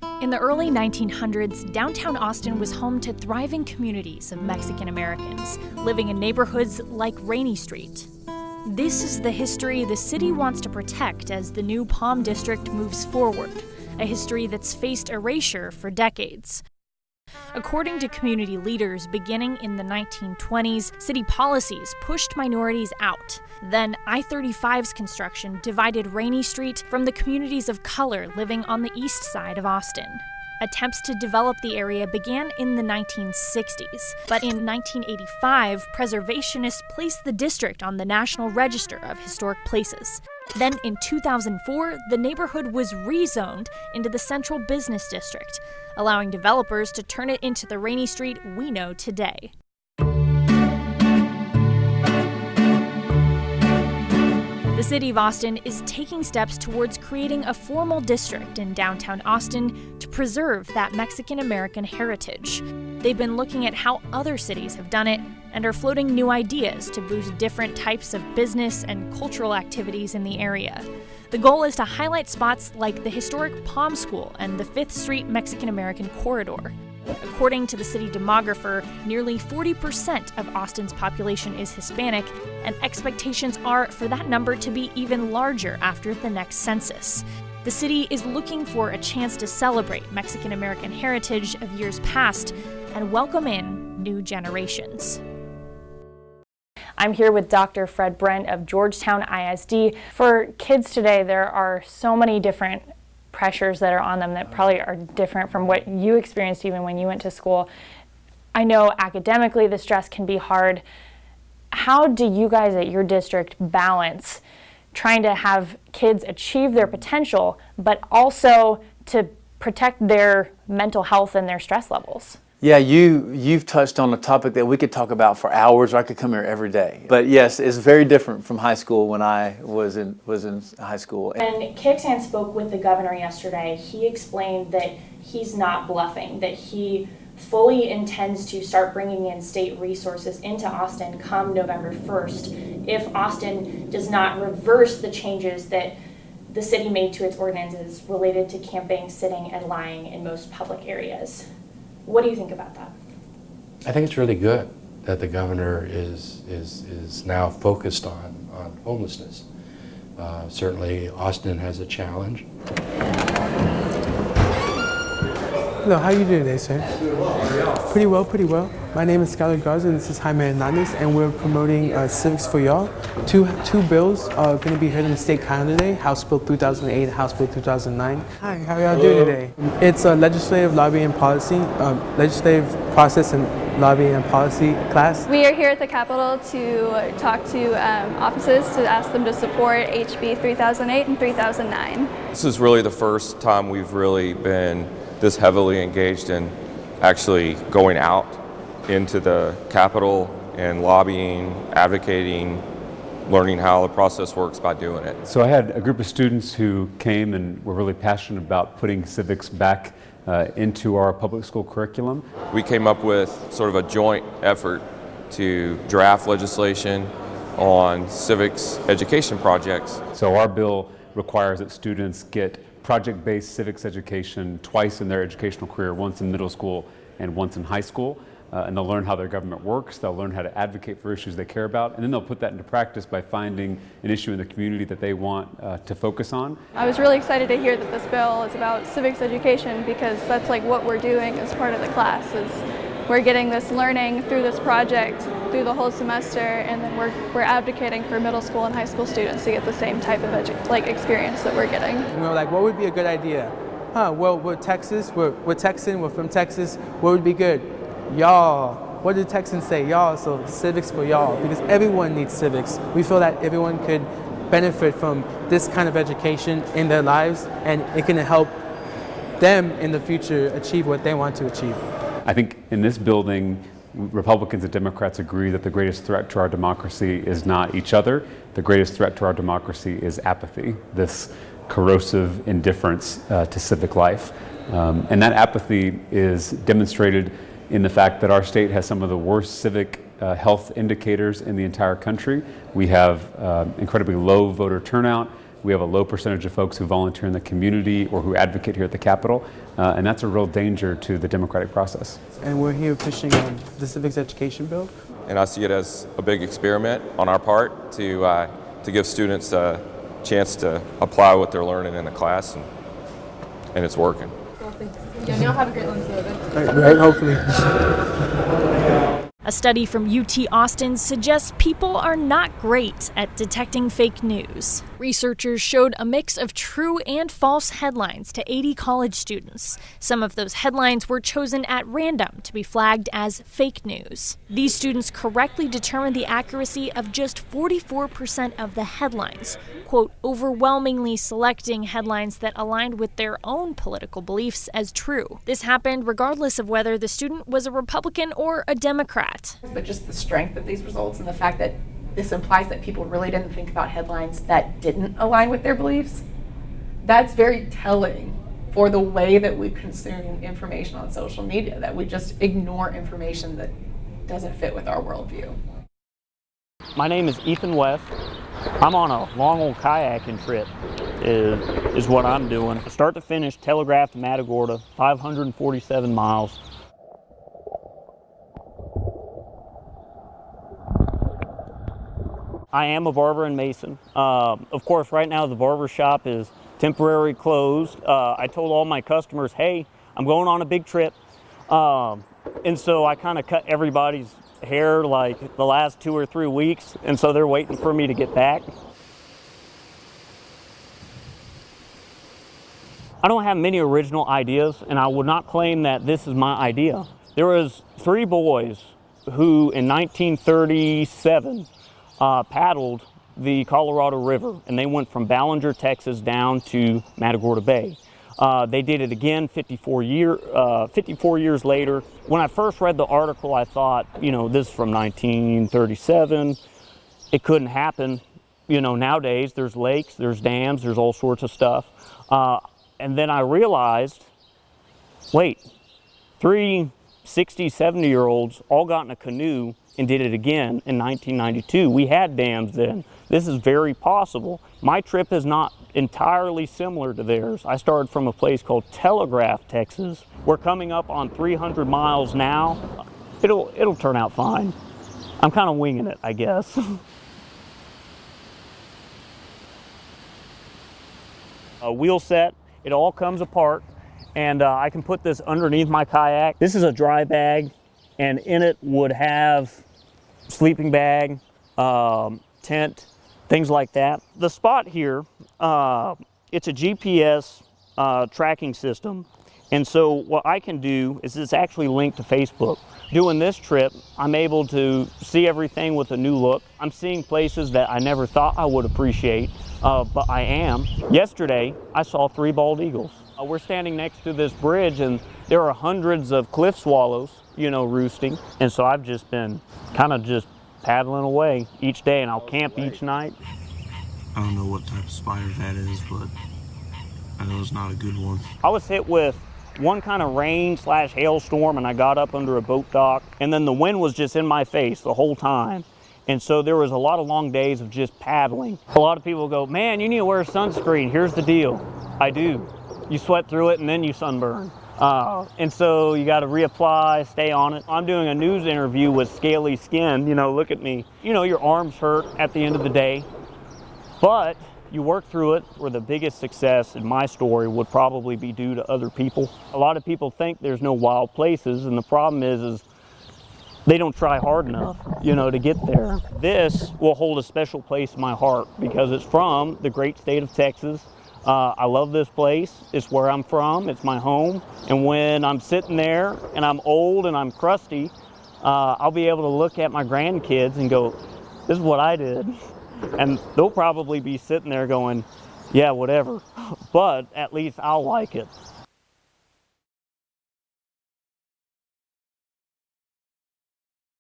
In the early 1900s, downtown Austin was home to thriving communities of Mexican Americans, living in neighborhoods like Rainey Street. This is the history the city wants to protect as the new Palm District moves forward, a history that's faced erasure for decades. According to community leaders, beginning in the 1920s, city policies pushed minorities out. Then I-35's construction divided Rainey Street from the communities of color living on the east side of Austin. Attempts to develop the area began in the 1960s, but in 1985, preservationists placed the district on the National Register of Historic Places. Then in 2004, the neighborhood was rezoned into the Central Business District, allowing developers to turn it into the Rainey Street we know today. The city of Austin is taking steps towards creating a formal district in downtown Austin to preserve that Mexican-American heritage. They've been looking at how other cities have done it and are floating new ideas to boost different types of business and cultural activities in the area. The goal is to highlight spots like the historic Palm School and the 5th Street Mexican-American Corridor. According to the city demographer, nearly 40% of Austin's population is Hispanic, and expectations are for that number to be even larger after the next census. The city is looking for a chance to celebrate Mexican-American heritage of years past and welcome in new generations. I'm here with Dr. Fred Brent of Georgetown ISD. For kids today, there are so many different pressures that are on them that probably are different from what you experienced even when you went to school. I know academically the stress can be hard. How do you guys at your district balance trying to have kids achieve their potential, but also to protect their mental health and their stress levels? Yeah, you've touched on a topic that we could talk about for hours, or I could come here every day. But yes, it's very different from high school when I was in high school. When Kickstand spoke with the governor yesterday, he explained that he's not bluffing, that he fully intends to start bringing in state resources into Austin come November 1st if Austin does not reverse the changes that the city made to its ordinances related to camping, sitting, and lying in most public areas. What do you think about that? I think it's really good that the governor is now focused on homelessness. Certainly Austin has a challenge. Hello, how are you doing today, sir? Pretty well, pretty well. My name is Skylar Garza and this is Jaime Hernandez, and we're promoting Civics for Y'all. Two bills are going to be heard in the state calendar today, House Bill 3008 and House Bill 2009. Hi, how are y'all doing today? It's a legislative lobbying and policy, legislative process and lobbying and policy class. We are here at the Capitol to talk to offices to ask them to support HB 3008 and 3009. This is really the first time we've really been this heavily engaged in actually going out into the Capitol and lobbying, advocating, learning how the process works by doing it. So I had a group of students who came and were really passionate about putting civics back into our public school curriculum. We came up with sort of a joint effort to draft legislation on civics education projects. So our bill requires that students get project-based civics education twice in their educational career, once in middle school and once in high school. And they'll learn how their government works, they'll learn how to advocate for issues they care about, and then they'll put that into practice by finding an issue in the community that they want to focus on. I was really excited to hear that this bill is about civics education, because that's like what we're doing as part of the class. Is we're getting this learning through this project through the whole semester, and then we're advocating for middle school and high school students to get the same type of experience that we're getting. We were like, what would be a good idea? Well, we're Texas, we're Texan, we're from Texas, what would be good? Y'all. What do Texans say? Y'all, so civics for y'all, because everyone needs civics. We feel that everyone could benefit from this kind of education in their lives, and it can help them in the future achieve what they want to achieve. I think in this building, Republicans and Democrats agree that the greatest threat to our democracy is not each other. The greatest threat to our democracy is apathy, this corrosive indifference to civic life. And that apathy is demonstrated in the fact that our state has some of the worst civic health indicators in the entire country. We have incredibly low voter turnout. We have a low percentage of folks who volunteer in the community or who advocate here at the Capitol, and that's a real danger to the democratic process. And we're here pushing the civics education bill. And I see it as a big experiment on our part to give students a chance to apply what they're learning in the class, and it's working. Well, thanks. Yeah, y'all have a great lunch today. Right, hopefully. A study from UT Austin suggests people are not great at detecting fake news. Researchers showed a mix of true and false headlines to 80 college students. Some of those headlines were chosen at random to be flagged as fake news. These students correctly determined the accuracy of just 44% of the headlines, quote, overwhelmingly selecting headlines that aligned with their own political beliefs as true. This happened regardless of whether the student was a Republican or a Democrat. But just the strength of these results and the fact that this implies that people really didn't think about headlines that didn't align with their beliefs, that's very telling for the way that we consume information on social media, that we just ignore information that doesn't fit with our worldview. My name is Ethan West. I'm on a long old kayaking trip is what I'm doing. Start to finish, Telegraph to Matagorda, 547 miles. I am a barber and mason. Of course, right now the barber shop is temporarily closed. I told all my customers, hey, I'm going on a big trip. And so I kind of cut everybody's hair like the last 2 or 3 weeks, and so they're waiting for me to get back. I don't have many original ideas, and I would not claim that this is my idea. There was 3 boys who in 1937 paddled the Colorado River, and they went from Ballinger, Texas down to Matagorda Bay. They did it again 54 years later. When I first read the article, I thought, you know, this is from 1937. It couldn't happen. You know, nowadays there's lakes, there's dams, there's all sorts of stuff. And then I realized, wait, 3 60, 70-year-olds all got in a canoe and did it again in 1992. We had dams then. This is very possible. My trip is not entirely similar to theirs. I started from a place called Telegraph, Texas. We're coming up on 300 miles now. It'll turn out fine. I'm kind of winging it, I guess. A wheel set, it all comes apart, and I can put this underneath my kayak. This is a dry bag, and in it would have sleeping bag, tent, things like that. The spot here, it's a GPS tracking system, and so what I can do is it's actually linked to Facebook. Doing this trip, I'm able to see everything with a new look. I'm seeing places that I never thought I would appreciate, but I am. Yesterday, I saw 3 bald eagles. We're standing next to this bridge, and there are hundreds of cliff swallows, you know, roosting. And so I've just been kind of just paddling away each day, and I'll camp each night. I don't know what type of spider that is, but I know it's not a good one. I was hit with one kind of rain/hailstorm, and I got up under a boat dock, and then the wind was just in my face the whole time. And so there was a lot of long days of just paddling. A lot of people go, man, you need to wear sunscreen. Here's the deal. I do. You sweat through it and then you sunburn. And so you got to reapply, stay on it. I'm doing a news interview with scaly skin. You know, look at me. You know, your arms hurt at the end of the day, but you work through it, where the biggest success in my story would probably be due to other people. A lot of people think there's no wild places, and the problem is they don't try hard enough, you know, to get there. This will hold a special place in my heart because it's from the great state of Texas. I love this place. It's where I'm from. It's my home. And when I'm sitting there and I'm old and I'm crusty, I'll be able to look at my grandkids and go, this is what I did. And they'll probably be sitting there going, yeah, whatever. But at least I'll like it.